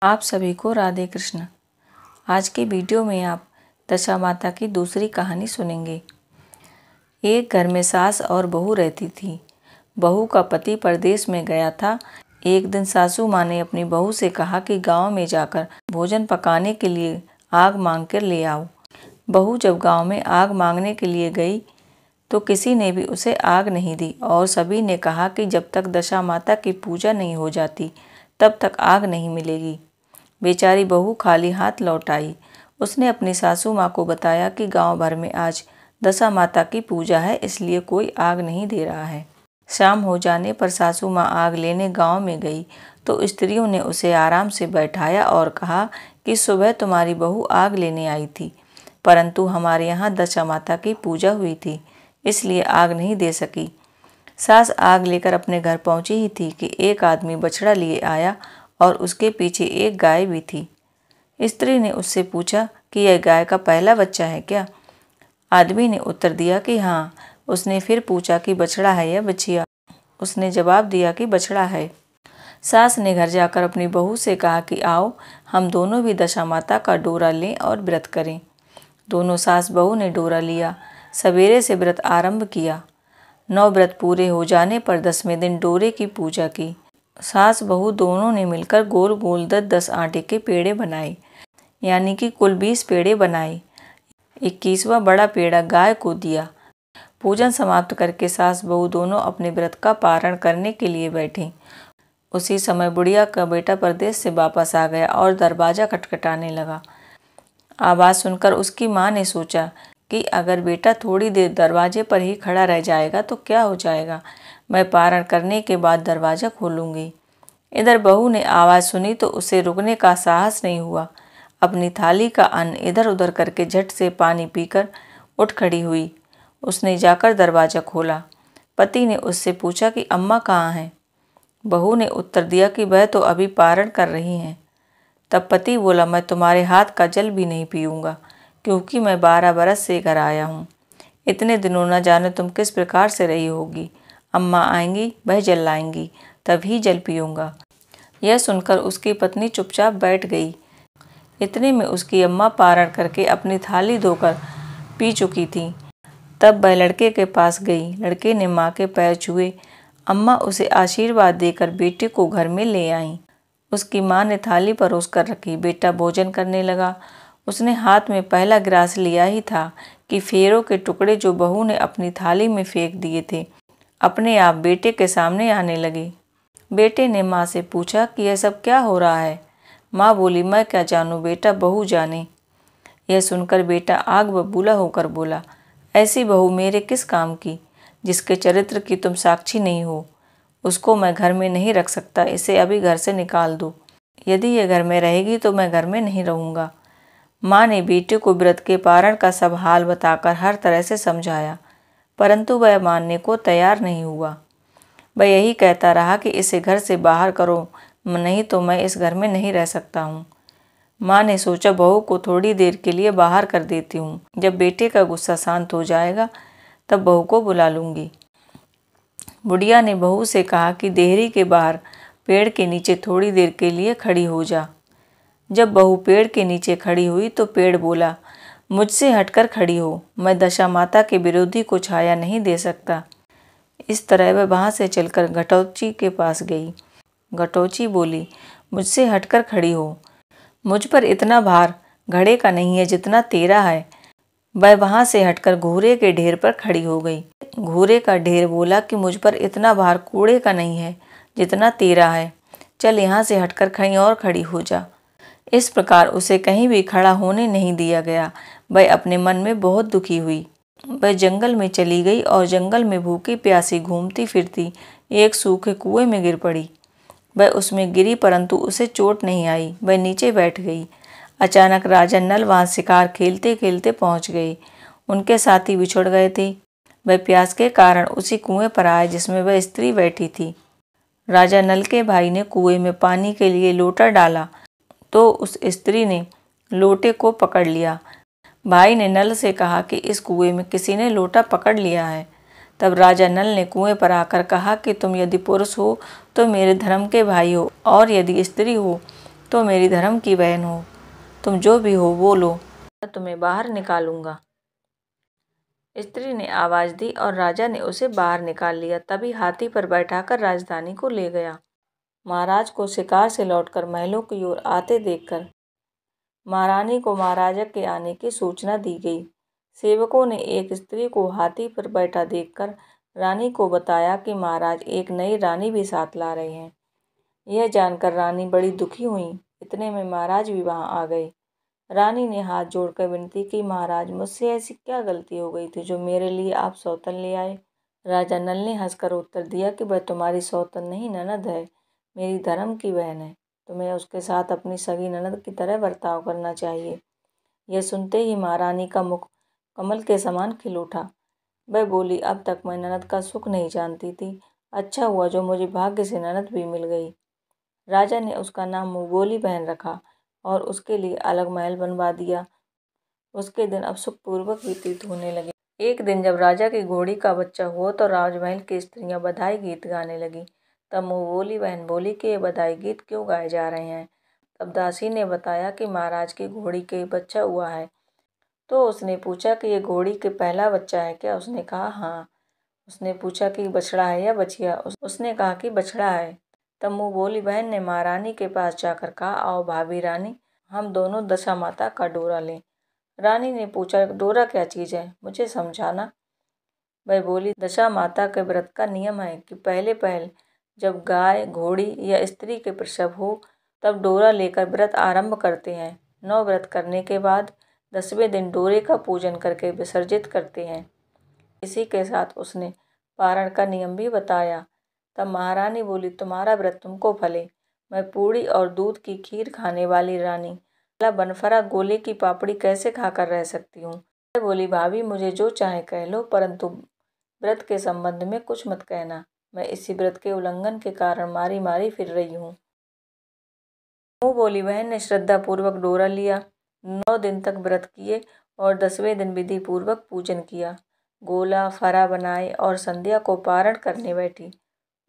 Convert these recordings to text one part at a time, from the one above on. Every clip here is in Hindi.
आप सभी को राधे कृष्ण। आज के वीडियो में आप दशा माता की दूसरी कहानी सुनेंगे। एक घर में सास और बहू रहती थी। बहू का पति परदेश में गया था। एक दिन सासू माँ ने अपनी बहू से कहा कि गांव में जाकर भोजन पकाने के लिए आग मांग कर ले आओ। बहू जब गांव में आग मांगने के लिए गई तो किसी ने भी उसे आग नहीं दी और सभी ने कहा कि जब तक दशा माता की पूजा नहीं हो जाती तब तक आग नहीं मिलेगी। बेचारी बहू खाली हाथ लौट आई। उसने अपनी सासू माँ को बताया कि गांव भर में आज दशा माता की पूजा है, इसलिए कोई आग नहीं दे रहा है। शाम हो जाने पर सासू माँ आग लेने गांव में गई तो स्त्रियों ने उसे आराम से बैठाया और कहा कि सुबह तुम्हारी बहू आग लेने आई थी, परंतु हमारे यहाँ दशा माता की पूजा हुई थी, इसलिए आग नहीं दे सकी। सास आग लेकर अपने घर पहुंची ही थी कि एक आदमी बछड़ा लिए आया और उसके पीछे एक गाय भी थी। स्त्री ने उससे पूछा कि यह गाय का पहला बच्चा है क्या? आदमी ने उत्तर दिया कि हाँ। उसने फिर पूछा कि बछड़ा है या बछिया? उसने जवाब दिया कि बछड़ा है। सास ने घर जाकर अपनी बहू से कहा कि आओ हम दोनों भी दशा माता का डोरा लें और व्रत करें। दोनों सास बहू ने डोरा लिया। सवेरे से व्रत आरंभ किया। 9 व्रत पूरे हो जाने पर 10वें दिन डोरे की पूजा की। सास बहू दोनों ने मिलकर गोल गोल 10-10 आटे के पेड़े बनाए, यानी कि कुल 20 पेड़े बनाए। 21वां बड़ा पेड़ा गाय को दिया। पूजन समाप्त करके सास बहू दोनों अपने व्रत का पारण करने के लिए बैठे। उसी समय बुढ़िया का बेटा परदेश से वापस आ गया और दरवाजा खटखटाने लगा। आवाज़ सुनकर उसकी माँ ने सोचा कि अगर बेटा थोड़ी देर दरवाजे पर ही खड़ा रह जाएगा तो क्या हो जाएगा, मैं पारण करने के बाद दरवाज़ा खोलूँगी। इधर बहू ने आवाज़ सुनी तो उसे रुकने का साहस नहीं हुआ। अपनी थाली का अन्न इधर उधर करके झट से पानी पीकर उठ खड़ी हुई। उसने जाकर दरवाज़ा खोला। पति ने उससे पूछा कि अम्मा कहाँ हैं? बहू ने उत्तर दिया कि वह तो अभी पारण कर रही हैं। तब पति बोला, मैं तुम्हारे हाथ का जल भी नहीं पीऊँगा, क्योंकि मैं 12 बरस से घर आया हूँ। इतने दिनों न जाने तुम किस प्रकार से रही होगी। अम्मा आएंगी, वह जल लाएंगी, तभी जल पीऊँगा। यह सुनकर उसकी पत्नी चुपचाप बैठ गई। इतने में उसकी अम्मा पारण करके अपनी थाली धोकर पी चुकी थी। तब वह लड़के के पास गई। लड़के ने माँ के पैर छुए। अम्मा उसे आशीर्वाद देकर बेटे को घर में ले आईं। उसकी माँ ने थाली परोस कर रखी। बेटा भोजन करने लगा। उसने हाथ में पहला गिलास लिया ही था कि फेरों के टुकड़े जो बहू ने अपनी थाली में फेंक दिए थे अपने आप बेटे के सामने आने लगे। बेटे ने माँ से पूछा कि यह सब क्या हो रहा है? माँ बोली, मैं क्या जानूँ बेटा, बहू जाने। यह सुनकर बेटा आग बबूला होकर बोला, ऐसी बहू मेरे किस काम की, जिसके चरित्र की तुम साक्षी नहीं हो। उसको मैं घर में नहीं रख सकता, इसे अभी घर से निकाल दो। यदि यह घर में रहेगी तो मैं घर में नहीं रहूँगा। माँ ने बेटे को व्रत के पारण का सब हाल बताकर हर तरह से समझाया, परंतु वह मानने को तैयार नहीं हुआ। वह यही कहता रहा कि इसे घर से बाहर करो, नहीं तो मैं इस घर में नहीं रह सकता हूँ। माँ ने सोचा बहू को थोड़ी देर के लिए बाहर कर देती हूँ, जब बेटे का गुस्सा शांत हो जाएगा तब बहू को बुला लूँगी। बुढ़िया ने बहू से कहा कि देहरी के बाहर पेड़ के नीचे थोड़ी देर के लिए खड़ी हो जा। जब बहू पेड़ के नीचे खड़ी हुई तो पेड़ बोला, मुझसे हटकर खड़ी हो, मैं दशा माता के विरोधी को छाया नहीं दे सकता। इस तरह वह वहाँ से चलकर घटौची के पास गई। घटौची बोली, मुझसे हटकर खड़ी हो, मुझ पर इतना भार घड़े का नहीं है जितना तेरा है। वह वहाँ से हटकर घूरे के ढेर पर खड़ी हो गई। घूरे का ढेर बोला कि मुझ पर इतना भार कूड़े का नहीं है जितना तेरा है, चल यहाँ से हटकर कहीं और खड़ी हो जा। इस प्रकार उसे कहीं भी खड़ा होने नहीं दिया गया। वह अपने मन में बहुत दुखी हुई। वह जंगल में चली गई और जंगल में भूखी प्यासी घूमती फिरती एक सूखे कुएं में गिर पड़ी। वह उसमें गिरी परंतु उसे चोट नहीं आई। वह नीचे बैठ गई। अचानक राजा नल वहाँ शिकार खेलते खेलते पहुँच गए। उनके साथी बिछुड़ गए थे। वह प्यास के कारण उसी कुएं पर आए जिसमें वह स्त्री बैठी थी। राजा नल के भाई ने कुएं में पानी के लिए लोटा डाला तो उस स्त्री ने लोटे को पकड़ लिया। भाई ने नल से कहा कि इस कुएं में किसी ने लोटा पकड़ लिया है। तब राजा नल ने कुएं पर आकर कहा कि तुम यदि पुरुष हो तो मेरे धर्म के भाई हो, और यदि स्त्री हो तो मेरी धर्म की बहन हो, तुम जो भी हो बोलो, मैं तुम्हें बाहर निकालूंगा। स्त्री ने आवाज दी और राजा ने उसे बाहर निकाल लिया। तभी हाथी पर बैठाकर राजधानी को ले गया। महाराज को शिकार से लौटकर महलों की ओर आते देखकर महारानी को महाराजा के आने की सूचना दी गई। सेवकों ने एक स्त्री को हाथी पर बैठा देखकर रानी को बताया कि महाराज एक नई रानी भी साथ ला रहे हैं। यह जानकर रानी बड़ी दुखी हुई। इतने में महाराज भी वहां आ गए। रानी ने हाथ जोड़कर विनती की, महाराज मुझसे ऐसी क्या गलती हो गई थी जो मेरे लिए आप सौतन ले आए। राजा नल ने हंसकर उत्तर दिया कि वह तुम्हारी सौतन नहीं ननद है, मेरी धर्म की बहन है। तुम्हें उसके साथ अपनी सगी ननद की तरह बर्ताव करना चाहिए। यह सुनते ही महारानी का मुख कमल के समान खिल उठा। वह बोली, अब तक मैं ननद का सुख नहीं जानती थी। अच्छा हुआ जो मुझे भाग्य से ननद भी मिल गई। राजा ने उसका नाम मुंहबोली बहन रखा और उसके लिए अलग महल बनवा दिया। उसके दिन अब सुखपूर्वक व्यतीत होने लगे। एक दिन जब राजा की घोड़ी का बच्चा हुआ तो राजमहल की स्त्रियां बधाई गीत गाने लगी। तब मुंहबोली बहन बोली कि ये बधाई गीत क्यों गाए जा रहे हैं। तब दासी ने बताया कि महाराज की घोड़ी के बच्चा हुआ है। तो उसने पूछा कि ये घोड़ी के पहला बच्चा है क्या। उसने कहा हाँ। उसने पूछा कि बछड़ा है या बछिया। उसने कहा कि बछड़ा है। तब मुंहबोली बहन ने महारानी के पास जाकर कहा, आओ भाभी रानी, हम दोनों दशा माता का डोरा लें। रानी ने पूछा, डोरा क्या चीज़ है, मुझे समझाना। वह बोली, दशा माता के व्रत का नियम है कि पहले जब गाय, घोड़ी या स्त्री के प्रसव हो तब डोरा लेकर व्रत आरंभ करते हैं। 9 व्रत करने के बाद 10वें दिन डोरे का पूजन करके विसर्जित करते हैं। इसी के साथ उसने पारण का नियम भी बताया। तब महारानी बोली, तुम्हारा व्रत तुमको फले। मैं पूड़ी और दूध की खीर खाने वाली रानी बनफरा गोले की पापड़ी कैसे खाकर रह सकती हूँ। मैं बोली, भाभी मुझे जो चाहे कह लो, परंतु व्रत के संबंध में कुछ मत कहना। मैं इसी व्रत के उल्लंघन के कारण मारी मारी फिर रही हूँ। मुंहबोली बहन ने श्रद्धा पूर्वक डोरा लिया। 9 दिन तक व्रत किए और 10वें दिन विधि पूर्वक पूजन किया। गोला फरा बनाए और संध्या को पारण करने बैठी।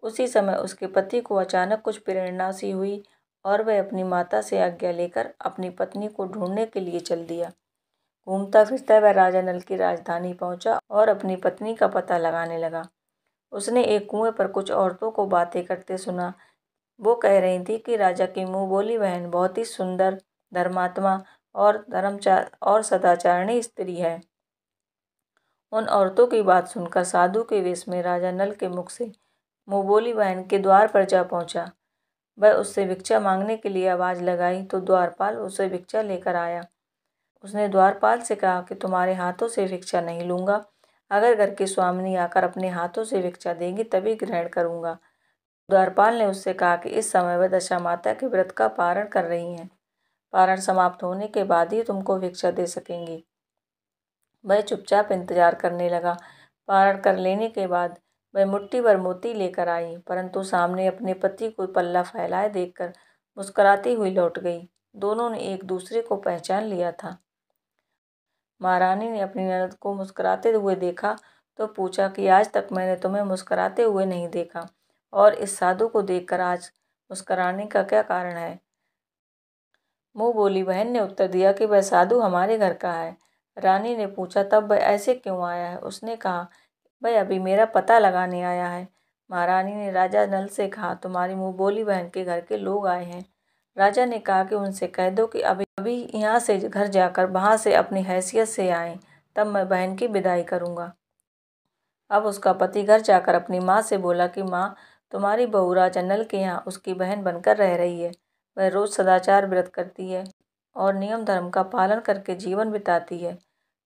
उसी समय उसके पति को अचानक कुछ प्रेरणा सी हुई और वह अपनी माता से आज्ञा लेकर अपनी पत्नी को ढूंढने के लिए चल दिया। घूमता फिरता वह राजा नल की राजधानी पहुंचा और अपनी पत्नी का पता लगाने लगा। उसने एक कुएं पर कुछ औरतों को बातें करते सुना। वो कह रही थी कि राजा की मुंहबोली बहन बहुत ही सुंदर, धर्मात्मा और सदाचारणी स्त्री है। उन औरतों की बात सुनकर साधु के वेश में राजा नल के मुख से मुंहबोली बहन के द्वार पर जा पहुंचा। वह उससे भिक्षा मांगने के लिए आवाज लगाई तो द्वारपाल उसे भिक्षा लेकर आया। उसने द्वारपाल से कहा कि तुम्हारे हाथों से भिक्षा नहीं लूंगा। अगर घर की स्वामिनी आकर अपने हाथों से भिक्षा देगी तभी ग्रहण करूंगा। द्वारपाल ने उससे कहा कि इस समय वह दशा माता के व्रत का पारण कर रही हैं। पारण समाप्त होने के बाद ही तुमको भिक्षा दे सकेंगी। वह चुपचाप इंतजार करने लगा। पारण कर लेने के बाद वह मुट्ठी भर मोती लेकर आई, परंतु सामने अपने पति को पल्ला फैलाए देखकर मुस्कुराती हुई लौट गई। दोनों ने एक दूसरे को पहचान लिया था। महारानी ने अपनी ननद को मुस्कुराते हुए देखा तो पूछा कि आज तक मैंने तुम्हें मुस्कुराते हुए नहीं देखा और इस साधु को देखकर आज मुस्कुराने का क्या कारण है। मुंहबोली बहन ने उत्तर दिया कि वह साधु हमारे घर का है। रानी ने पूछा, तब वह ऐसे क्यों आया है। उसने कहा, वह अभी मेरा पता लगाने आया है। महारानी ने राजा नल से कहा, तुम्हारी मुंहबोली बहन के घर के लोग आए हैं। राजा ने कहा कि उनसे कह दो कि अभी यहाँ से घर जाकर वहाँ से अपनी हैसियत से आएं, तब मैं बहन की विदाई करूँगा। अब उसका पति घर जाकर अपनी माँ से बोला कि माँ, तुम्हारी बहू राजा नल के यहाँ उसकी बहन बनकर रह रही है। वह रोज सदाचार व्रत करती है और नियम धर्म का पालन करके जीवन बिताती है।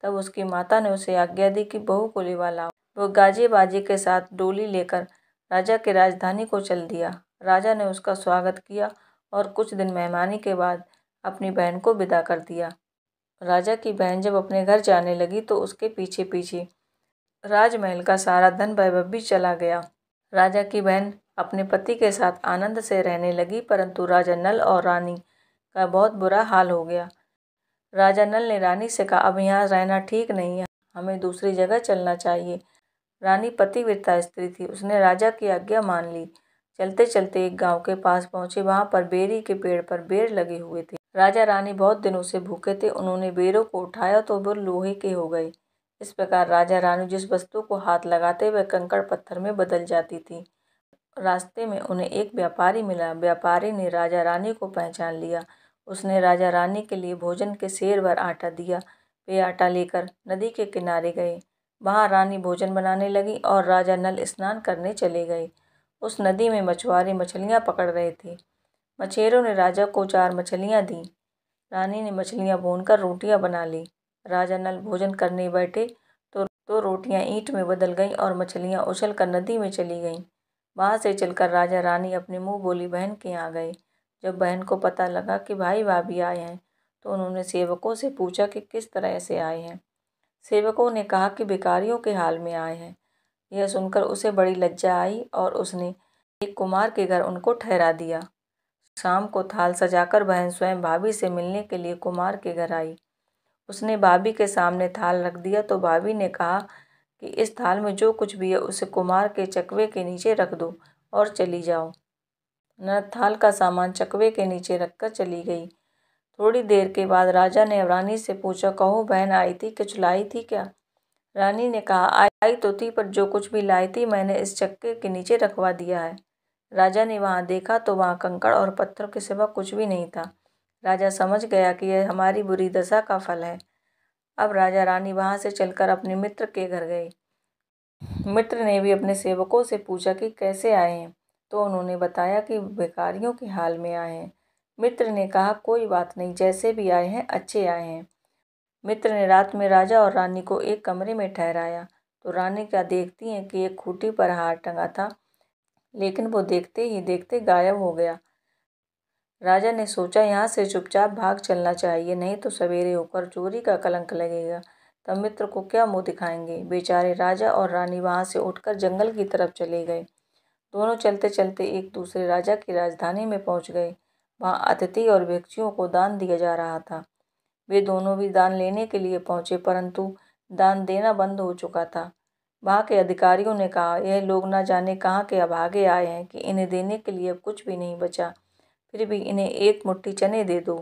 तब उसकी माता ने उसे आज्ञा दी कि बहू को लिवा लाओ। वो गाजे बाजे के साथ डोली लेकर राजा की राजधानी को चल दिया। राजा ने उसका स्वागत किया और कुछ दिन मेहमानी के बाद अपनी बहन को विदा कर दिया। राजा की बहन जब अपने घर जाने लगी तो उसके पीछे पीछे राजमहल का सारा धन वैभव भी चला गया। राजा की बहन अपने पति के साथ आनंद से रहने लगी, परंतु राजा नल और रानी का बहुत बुरा हाल हो गया। राजा नल ने रानी से कहा, अब यहाँ रहना ठीक नहीं है, हमें दूसरी जगह चलना चाहिए। रानी पतिव्रता स्त्री थी, उसने राजा की आज्ञा मान ली। चलते चलते एक गांव के पास पहुंचे। वहां पर बेरी के पेड़ पर बेर लगे हुए थे। राजा रानी बहुत दिनों से भूखे थे। उन्होंने बेरों को उठाया तो वो लोहे के हो गए। इस प्रकार राजा रानी जिस वस्तु को हाथ लगाते वह कंकड़ पत्थर में बदल जाती थी। रास्ते में उन्हें एक व्यापारी मिला। व्यापारी ने राजा रानी को पहचान लिया। उसने राजा रानी के लिए भोजन के सेर भर आटा दिया। वे आटा लेकर नदी के किनारे गए। वहां रानी भोजन बनाने लगी और राजा नल स्नान करने चले गए। उस नदी में मछुआरे मछलियां पकड़ रहे थे। मछेरों ने राजा को 4 मछलियां दी। रानी ने मछलियां भूनकर रोटियां बना ली। राजा नल भोजन करने बैठे तो रोटियां ईंट में बदल गईं और मछलियां उछलकर नदी में चली गईं। वहां से चलकर राजा रानी अपने मुंह बोली बहन के यहाँ गए। जब बहन को पता लगा कि भाई भाभी आए हैं तो उन्होंने सेवकों से पूछा कि किस तरह से आए हैं। सेवकों ने कहा कि भिखारियों के हाल में आए हैं। यह सुनकर उसे बड़ी लज्जा आई और उसने एक कुम्हार के घर उनको ठहरा दिया। शाम को थाल सजाकर बहन स्वयं भाभी से मिलने के लिए कुम्हार के घर आई। उसने भाभी के सामने थाल रख दिया तो भाभी ने कहा कि इस थाल में जो कुछ भी है उसे कुम्हार के चकवे के नीचे रख दो और चली जाओ। ननद थाल का सामान चकवे के नीचे रखकर चली गई। थोड़ी देर के बाद राजा ने रानी से पूछा, कहो बहन आई थी, कुछ लाई थी क्या? रानी ने कहा, आई तो थी, पर जो कुछ भी लाई थी मैंने इस चक्के के नीचे रखवा दिया है। राजा ने वहां देखा तो वहां कंकड़ और पत्थरों के सिवा कुछ भी नहीं था। राजा समझ गया कि यह हमारी बुरी दशा का फल है। अब राजा रानी वहां से चलकर अपने मित्र के घर गए। मित्र ने भी अपने सेवकों से पूछा कि कैसे आए हैं, तो उन्होंने बताया कि भिखारियों के हाल में आए हैं। मित्र ने कहा, कोई बात नहीं, जैसे भी आए हैं अच्छे आए हैं। मित्र ने रात में राजा और रानी को एक कमरे में ठहराया तो रानी क्या देखती हैं कि एक खूंटी पर हार टंगा था, लेकिन वो देखते ही देखते गायब हो गया। राजा ने सोचा यहाँ से चुपचाप भाग चलना चाहिए, नहीं तो सवेरे होकर चोरी का कलंक लगेगा। तब मित्र को क्या मुंह दिखाएंगे। बेचारे राजा और रानी वहां से उठकर जंगल की तरफ चले गए। दोनों चलते चलते एक दूसरे राजा की राजधानी में पहुंच गए। वहां अतिथि और भिक्षुओं को दान दिया जा रहा था। वे दोनों भी दान लेने के लिए पहुंचे, परंतु दान देना बंद हो चुका था। वहां के अधिकारियों ने कहा, यह लोग न जाने कहाँ के अभागे आए हैं कि इन्हें देने के लिए अब कुछ भी नहीं बचा, फिर भी इन्हें एक मुट्ठी चने दे दो।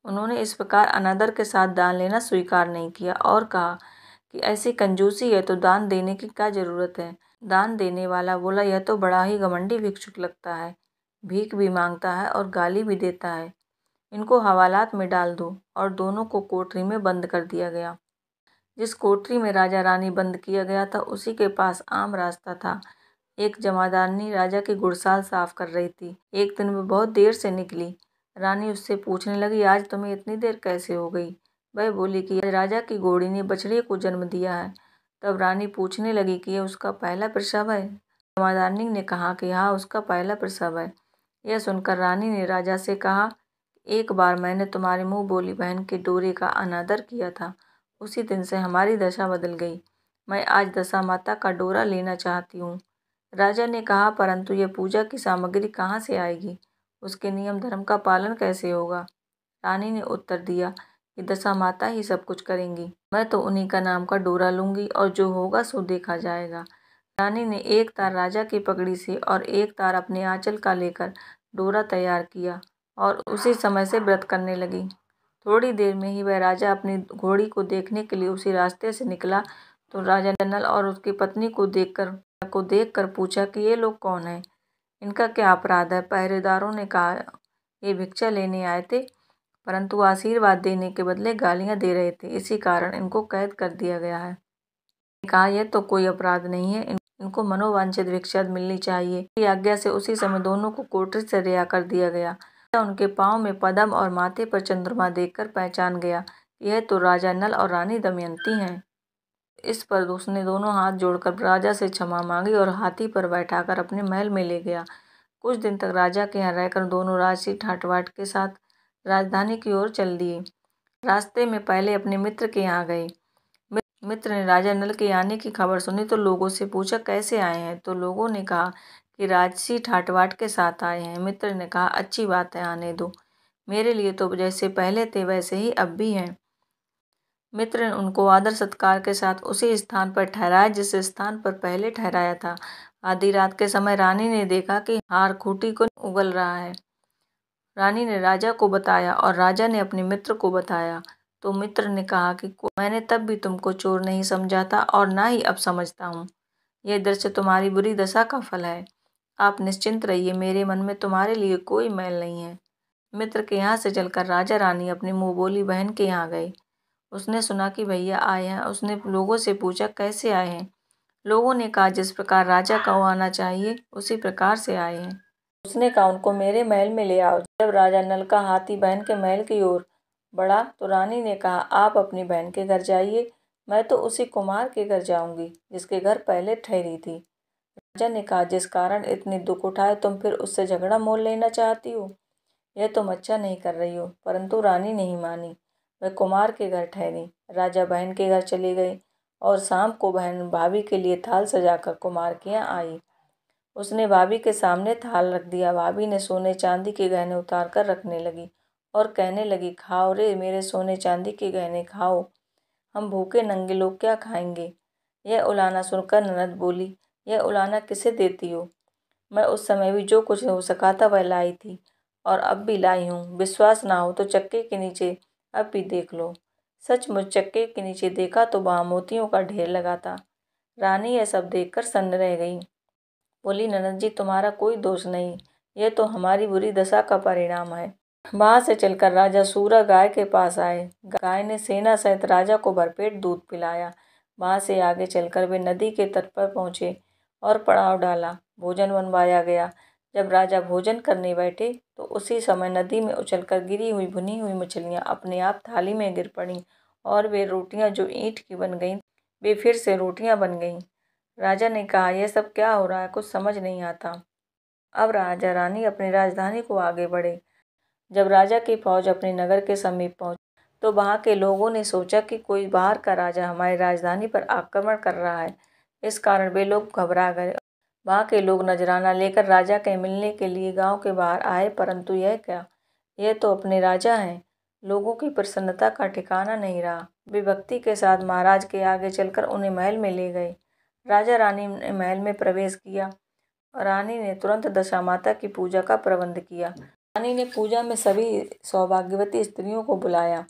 उन्होंने इस प्रकार अनादर के साथ दान लेना स्वीकार नहीं किया और कहा कि ऐसी कंजूसी है तो दान देने की क्या जरूरत है। दान देने वाला बोला, यह तो बड़ा ही घमंडी भिक्षुक लगता है, भीख भी मांगता है और गाली भी देता है। इनको हवालात में डाल दो। और दोनों को कोठरी में बंद कर दिया गया। जिस कोठरी में राजा रानी बंद किया गया था उसी के पास आम रास्ता था। एक जमादारनी राजा की गुड़साल साफ कर रही थी। एक दिन वह बहुत देर से निकली। रानी उससे पूछने लगी, आज तुम्हें इतनी देर कैसे हो गई? वह बोली कि राजा की घोड़ी ने बछड़े को जन्म दिया है। तब रानी पूछने लगी कि यह उसका पहला प्रसव है? जमादारनी ने कहा कि हाँ, उसका पहला प्रसव है। यह सुनकर रानी ने राजा से कहा, एक बार मैंने तुम्हारी मुंह बोली बहन के डोरे का अनादर किया था, उसी दिन से हमारी दशा बदल गई। मैं आज दशा माता का डोरा लेना चाहती हूँ। राजा ने कहा, परंतु यह पूजा की सामग्री कहाँ से आएगी? उसके नियम धर्म का पालन कैसे होगा? रानी ने उत्तर दिया कि दशा माता ही सब कुछ करेंगी। मैं तो उन्हीं का नाम का डोरा लूंगी और जो होगा सो देखा जाएगा। रानी ने एक तार राजा की पगड़ी से और एक तार अपने आंचल का लेकर डोरा तैयार किया और उसी समय से व्रत करने लगी। थोड़ी देर में ही वह राजा अपनी घोड़ी को देखने के लिए उसी रास्ते से निकला तो राजा नल और उसकी पत्नी को देखकर पूछा कि ये लोग कौन हैं, इनका क्या अपराध है? पहरेदारों ने कहा, ये भिक्षा लेने आए थे, परंतु आशीर्वाद देने के बदले गालियां दे रहे थे, इसी कारण इनको कैद कर दिया गया है। कहा, यह तो कोई अपराध नहीं है, इनको मनोवांछित भिक्षा मिलनी चाहिए। की आज्ञा से उसी समय दोनों को कोठरी से रिहा कर दिया गया। उनके पांव में पद्म और माथे पर चंद्रमा देखकर पहचान गया कि यह तो राजा नल और रानी दमयंती हैं। इस पर उसने दोनों हाथ जोड़कर राजा से क्षमा मांगी और हाथी पर बैठाकर अपने महल में ले गया। कुछ दिन तक राजा के यहाँ रहकर दोनों राजसी ठाटबाट के साथ राजधानी की ओर चल दिए। रास्ते में पहले अपने मित्र के यहाँ गए। मित्र ने राजा नल के आने की खबर सुनी तो लोगों से पूछा, कैसे आए हैं? तो लोगों ने कहा कि राजसी ठाटबाट के साथ आए हैं। मित्र ने कहा, अच्छी बात है, आने दो। मेरे लिए तो जैसे पहले थे वैसे ही अब भी हैं। मित्र ने उनको आदर सत्कार के साथ उसी स्थान पर ठहराया जिस स्थान पर पहले ठहराया था। आधी रात के समय रानी ने देखा कि हार खूंटी को उगल रहा है। रानी ने राजा को बताया और राजा ने अपने मित्र को बताया। तो मित्र ने कहा कि मैंने तब भी तुमको चोर नहीं समझा था और ना ही अब समझता हूँ। यह दृश्य तुम्हारी बुरी दशा का फल है। आप निश्चिंत रहिए, मेरे मन में तुम्हारे लिए कोई मैल नहीं है। मित्र के यहाँ से चलकर राजा रानी अपनी मुँह बोली बहन के यहाँ गए। उसने सुना कि भैया आए हैं। उसने लोगों से पूछा कैसे आए हैं। लोगों ने कहा जिस प्रकार राजा को आना चाहिए उसी प्रकार से आए हैं। उसने कहा उनको मेरे महल में ले आओ। जब राजा नल का हाथी बहन के महल की ओर बढ़ा तो रानी ने कहा आप अपनी बहन के घर जाइए, मैं तो उसी कुमार के घर जाऊंगी जिसके घर पहले ठहरी थी। राजा ने कहा जिस कारण इतनी दुख उठाए तुम फिर उससे झगड़ा मोल लेना चाहती हो, यह तुम अच्छा नहीं कर रही हो। परंतु रानी नहीं मानी, वह कुमार के घर ठहरी। राजा बहन के घर चले गए और शाम को बहन भाभी के लिए थाल सजाकर कुमार के यहाँ आई। उसने भाभी के सामने थाल रख दिया। भाभी ने सोने चांदी के गहने उतार कर रखने लगी और कहने लगी खाओ रे मेरे सोने चांदी के गहने खाओ, हम भूखे नंगे लोग क्या खाएंगे। यह उलाहना सुनकर ननद बोली यह उलाहना किसे देती हो, मैं उस समय भी जो कुछ हो सका था वह लाई थी और अब भी लाई हूँ। विश्वास ना हो तो चक्के के नीचे अब भी देख लो। सचमुच चक्के के नीचे देखा तो वहाँ मोतियों का ढेर लगा था। रानी यह सब देखकर सन्न रह गई। बोली ननद जी तुम्हारा कोई दोष नहीं, यह तो हमारी बुरी दशा का परिणाम है। वहां से चलकर राजा सूरा गाय के पास आए। गाय ने सेना सहित राजा को भरपेट दूध पिलाया। वहां से आगे चलकर वे नदी के तट पर पहुंचे और पड़ाव डाला। भोजन बनवाया गया। जब राजा भोजन करने बैठे तो उसी समय नदी में उछलकर गिरी हुई भुनी हुई मछलियां अपने आप थाली में गिर पड़ी और वे रोटियां जो ईंट की बन गईं वे फिर से रोटियां बन गईं। राजा ने कहा यह सब क्या हो रहा है, कुछ समझ नहीं आता। अब राजा रानी अपनी राजधानी को आगे बढ़े। जब राजा की फौज अपने नगर के समीप पहुंची तो वहां के लोगों ने सोचा कि कोई बाहर का राजा हमारी राजधानी पर आक्रमण कर रहा है। इस कारण वे लोग घबरा गए। वहां के लोग नजराना लेकर राजा के मिलने के लिए गांव के बाहर आए, परंतु यह क्या, यह तो अपने राजा हैं। लोगों की प्रसन्नता का ठिकाना नहीं रहा। वे भक्ति के साथ महाराज के आगे चलकर उन्हें महल में ले गए। राजा रानी ने महल में प्रवेश किया और रानी ने तुरंत दशा माता की पूजा का प्रबंध किया। रानी ने पूजा में सभी सौभाग्यवती स्त्रियों को बुलाया।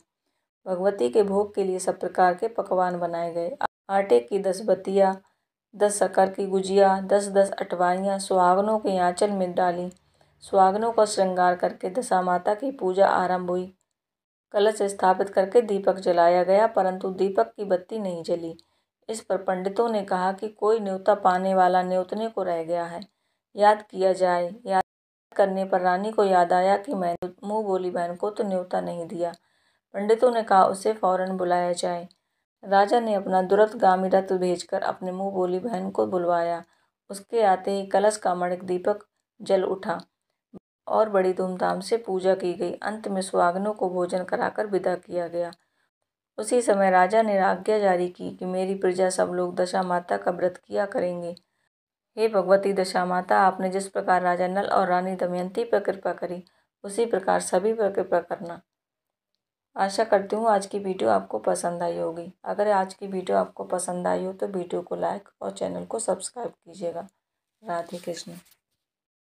भगवती के भोग के लिए सब प्रकार के पकवान बनाए गए। आटे की 10 बतिया, 10 शक्कर की गुजिया, 10-10 अटवाइयाँ सुहागनों के आंचल में डाली। सुहागनों का श्रृंगार करके दशा माता की पूजा आरंभ हुई। कलश स्थापित करके दीपक जलाया गया, परंतु दीपक की बत्ती नहीं जली। इस पर पंडितों ने कहा कि कोई न्योता पाने वाला न्योतने को रह गया है, याद किया जाए। याद करने पर रानी को याद आया कि मैंने मुँह बोली बहन को तो न्योता नहीं दिया। पंडितों ने कहा उसे फौरन बुलाया जाए। राजा ने अपना दुरंतगामी रथ भेजकर अपने मुँह बोली बहन को बुलवाया। उसके आते ही कलश का मणिक दीपक जल उठा और बड़ी धूमधाम से पूजा की गई। अंत में सुहागनों को भोजन कराकर विदा किया गया। उसी समय राजा ने आज्ञा जारी की कि मेरी प्रजा सब लोग दशा माता का व्रत किया करेंगे। हे भगवती दशा माता, आपने जिस प्रकार राजा नल और रानी दमयंती पर कृपा करी उसी प्रकार सभी पर कृपा करना। आशा करती हूँ आज की वीडियो आपको पसंद आई होगी। अगर आज की वीडियो आपको पसंद आई हो तो वीडियो को लाइक और चैनल को सब्सक्राइब कीजिएगा। राधे कृष्ण।